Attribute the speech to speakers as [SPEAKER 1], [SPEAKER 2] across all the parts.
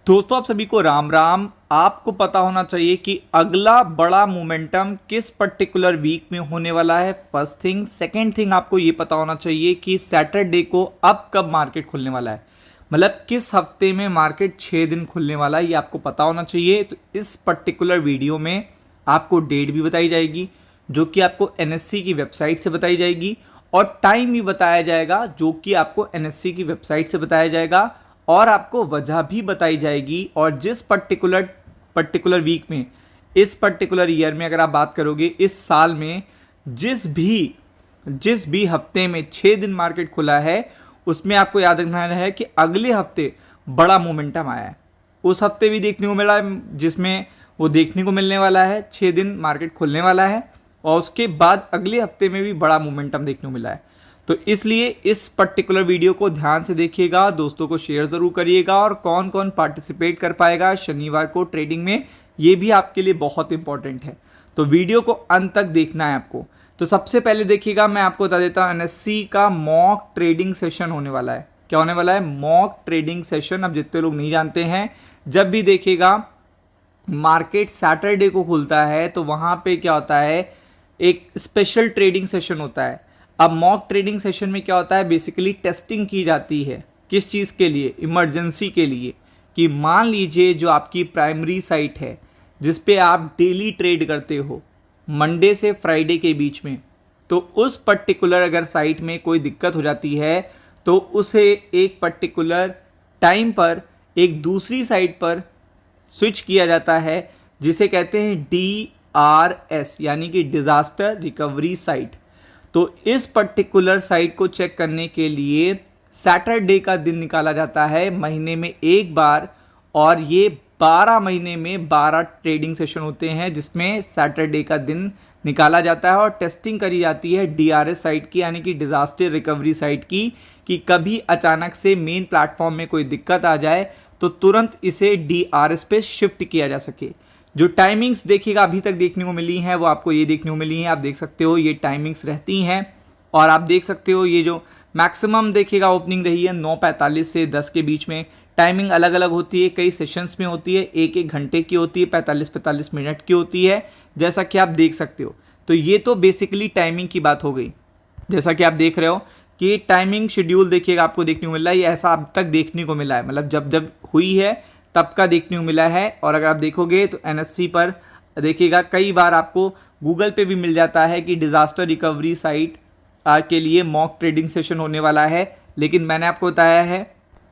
[SPEAKER 1] दोस्तों आप सभी को राम राम। आपको पता होना चाहिए कि अगला बड़ा मोमेंटम किस पर्टिकुलर वीक में होने वाला है। First thing. सेकंड थिंग, आपको ये पता होना चाहिए कि सैटरडे को अब कब मार्केट खुलने वाला है, मतलब किस हफ्ते में मार्केट 6 दिन खुलने वाला है, ये आपको पता होना चाहिए। तो इस पर्टिकुलर वीडियो में आपको डेट भी बताई जाएगी जो कि आपको एनएससी की वेबसाइट से बताई जाएगी, और टाइम भी बताया जाएगा जो कि आपको एनएससी की वेबसाइट से बताया जाएगा, और आपको वजह भी बताई जाएगी। और जिस पर्टिकुलर वीक में, इस पर्टिकुलर ईयर में अगर आप बात करोगे, इस साल में जिस भी हफ्ते में 6 दिन मार्केट खुला है, उसमें आपको याद रखना है कि अगले हफ्ते बड़ा मोमेंटम आया है। उस हफ्ते भी देखने को मिला है जिसमें वो देखने को मिलने वाला है, 6 दिन मार्केट खुलने वाला है, और उसके बाद अगले हफ्ते में भी बड़ा मोमेंटम देखने को मिला है। तो इसलिए इस पर्टिकुलर वीडियो को ध्यान से देखिएगा, दोस्तों को शेयर ज़रूर करिएगा, और कौन कौन पार्टिसिपेट कर पाएगा शनिवार को ट्रेडिंग में, ये भी आपके लिए बहुत इंपॉर्टेंट है। तो वीडियो को अंत तक देखना है आपको। तो सबसे पहले देखिएगा, मैं आपको बता देता हूँ एनएससी का मॉक ट्रेडिंग सेशन होने वाला है। क्या होने वाला है? Mock trading session. अब जितने लोग नहीं जानते हैं, जब भी देखिएगा मार्केट सैटरडे को खुलता है तो वहाँ पे क्या होता है, एक स्पेशल ट्रेडिंग सेशन होता है। अब मॉक ट्रेडिंग सेशन में क्या होता है, बेसिकली टेस्टिंग की जाती है। किस चीज़ के लिए? इमरजेंसी के लिए। कि मान लीजिए जो आपकी प्राइमरी साइट है जिस पे आप डेली ट्रेड करते हो मंडे से फ्राइडे के बीच में, तो उस पर्टिकुलर अगर साइट में कोई दिक्कत हो जाती है तो उसे एक पर्टिकुलर टाइम पर एक दूसरी साइट पर स्विच किया जाता है, जिसे कहते हैं DRS, यानी कि डिज़ास्टर रिकवरी साइट। तो इस पर्टिकुलर साइट को चेक करने के लिए सैटरडे का दिन निकाला जाता है महीने में एक बार, और ये 12 महीने में 12 ट्रेडिंग सेशन होते हैं जिसमें सैटरडे का दिन निकाला जाता है और टेस्टिंग करी जाती है DRS साइट की, यानी कि डिज़ास्टर रिकवरी साइट की, कि कभी अचानक से मेन प्लेटफॉर्म में कोई दिक्कत आ जाए तो तुरंत इसे DRS पे शिफ्ट किया जा सके। जो टाइमिंग्स देखिएगा अभी तक देखने को मिली हैं वो आपको ये देखने को मिली हैं, आप देख सकते हो ये टाइमिंग्स रहती हैं। और आप देख सकते हो ये जो मैक्सिमम देखिएगा ओपनिंग रही है 9:45 से 10 के बीच में। टाइमिंग अलग अलग होती है, कई सेशंस में होती है, एक एक घंटे की होती है, 45-45 मिनट की होती है, जैसा कि आप देख सकते हो। तो ये तो बेसिकली टाइमिंग की बात हो गई। जैसा कि आप देख रहे हो कि टाइमिंग शेड्यूल देखिएगा आपको देखने को मिल रहा है, ये ऐसा अब तक देखने को मिला है, मतलब जब जब हुई है तब का देखने को मिला है। और अगर आप देखोगे तो एनएससी पर देखिएगा कई बार आपको गूगल पे भी मिल जाता है कि डिज़ास्टर रिकवरी साइट के लिए मॉक ट्रेडिंग सेशन होने वाला है। लेकिन मैंने आपको बताया है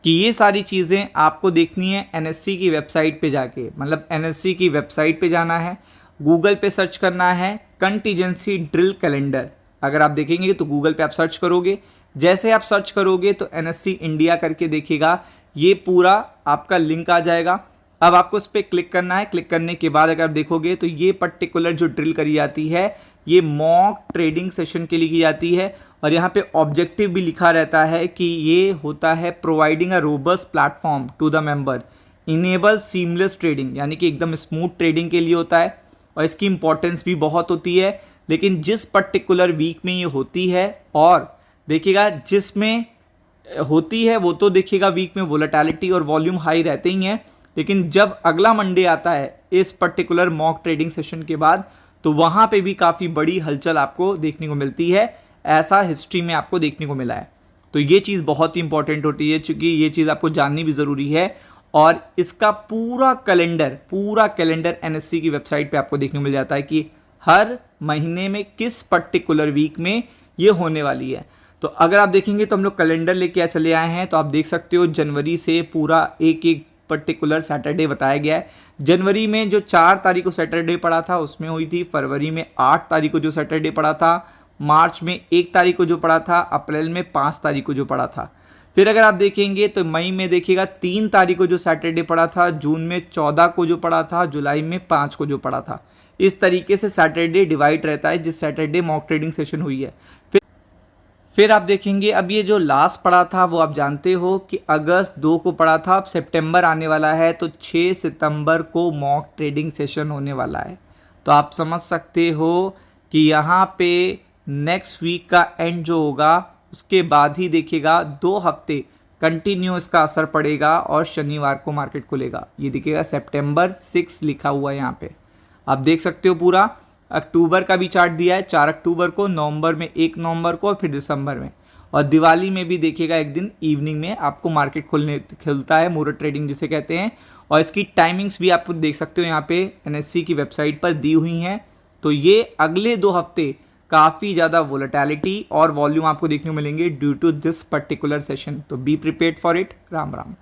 [SPEAKER 1] कि ये सारी चीज़ें आपको देखनी है एनएससी की वेबसाइट पे जाके, मतलब एनएससी की वेबसाइट पे जाना है, गूगल पे सर्च करना है कंटीजेंसी ड्रिल कैलेंडर। अगर आप देखेंगे तो गूगल पे आप सर्च करोगे, जैसे आप सर्च करोगे तो एनएससी इंडिया करके देखिएगा, ये पूरा आपका लिंक आ जाएगा। अब आपको उस पर क्लिक करना है। क्लिक करने के बाद अगर आप देखोगे तो ये पर्टिकुलर जो ड्रिल करी जाती है ये मॉक ट्रेडिंग सेशन के लिए की जाती है, और यहाँ पे ऑब्जेक्टिव भी लिखा रहता है कि ये होता है providing a robust platform to the member, enable seamless trading, यानी कि एकदम स्मूथ ट्रेडिंग के लिए होता है, और इसकी इंपॉर्टेंस भी बहुत होती है। लेकिन जिस पर्टिकुलर वीक में ये होती है, और देखिएगा जिसमें होती है वो तो देखिएगा वीक में वोलेटिलिटी और वॉल्यूम हाई रहते ही हैं, लेकिन जब अगला मंडे आता है इस पर्टिकुलर मॉक ट्रेडिंग सेशन के बाद, तो वहाँ पे भी काफ़ी बड़ी हलचल आपको देखने को मिलती है। ऐसा हिस्ट्री में आपको देखने को मिला है। तो ये चीज़ बहुत ही इंपॉर्टेंट होती है, चूँकि ये चीज़ आपको जाननी भी ज़रूरी है। और इसका पूरा कैलेंडर एनएससी की वेबसाइट पे आपको देखने को मिल जाता है कि हर महीने में किस पर्टिकुलर वीक में ये होने वाली है। तो अगर आप देखेंगे तो हम लोग कैलेंडर लेके चले आए हैं, तो आप देख सकते हो जनवरी से पूरा एक एक पर्टिकुलर सैटरडे बताया गया है। जनवरी में जो 4 तारीख को सैटरडे पड़ा था उसमें हुई थी, फरवरी में 8 तारीख को जो सैटरडे पड़ा था, मार्च में 1 तारीख को जो पड़ा था, अप्रैल में 5 तारीख को जो पड़ा था। फिर अगर आप देखेंगे तो मई में देखिएगा 3 तारीख को जो सैटरडे पड़ा था, जून में 14 को जो पड़ा था, जुलाई में 5 को जो पड़ा था। इस तरीके से सैटरडे डिवाइड रहता है जिस सैटरडे मॉक ट्रेडिंग सेशन हुई है। फिर आप देखेंगे अब ये जो लास्ट पड़ा था वो आप जानते हो कि अगस्त 2 को पड़ा था, अब सितंबर आने वाला है, तो 6 सितंबर को मॉक ट्रेडिंग सेशन होने वाला है। तो आप समझ सकते हो कि यहाँ पे नेक्स्ट वीक का एंड जो होगा उसके बाद ही देखिएगा 2 हफ्ते कंटिन्यू इसका असर पड़ेगा और शनिवार को मार्केट खुलेगा। ये दिखेगा सितंबर 6 लिखा हुआ है यहाँ पे, आप देख सकते हो। पूरा अक्टूबर का भी चार्ट दिया है, 4 अक्टूबर को, नवंबर में 1 नवंबर को और फिर दिसंबर में, और दिवाली में भी देखिएगा एक दिन इवनिंग में आपको मार्केट खुलता है, मुहूर्त ट्रेडिंग जिसे कहते हैं। और इसकी टाइमिंग्स भी आप देख सकते हो यहाँ पे NSE की वेबसाइट पर दी हुई हैं। तो ये अगले 2 हफ्ते काफ़ी ज़्यादा वोलेटिलिटी और वॉल्यूम आपको देखने को मिलेंगे due to this particular session. तो be prepared for it. Ram Ram.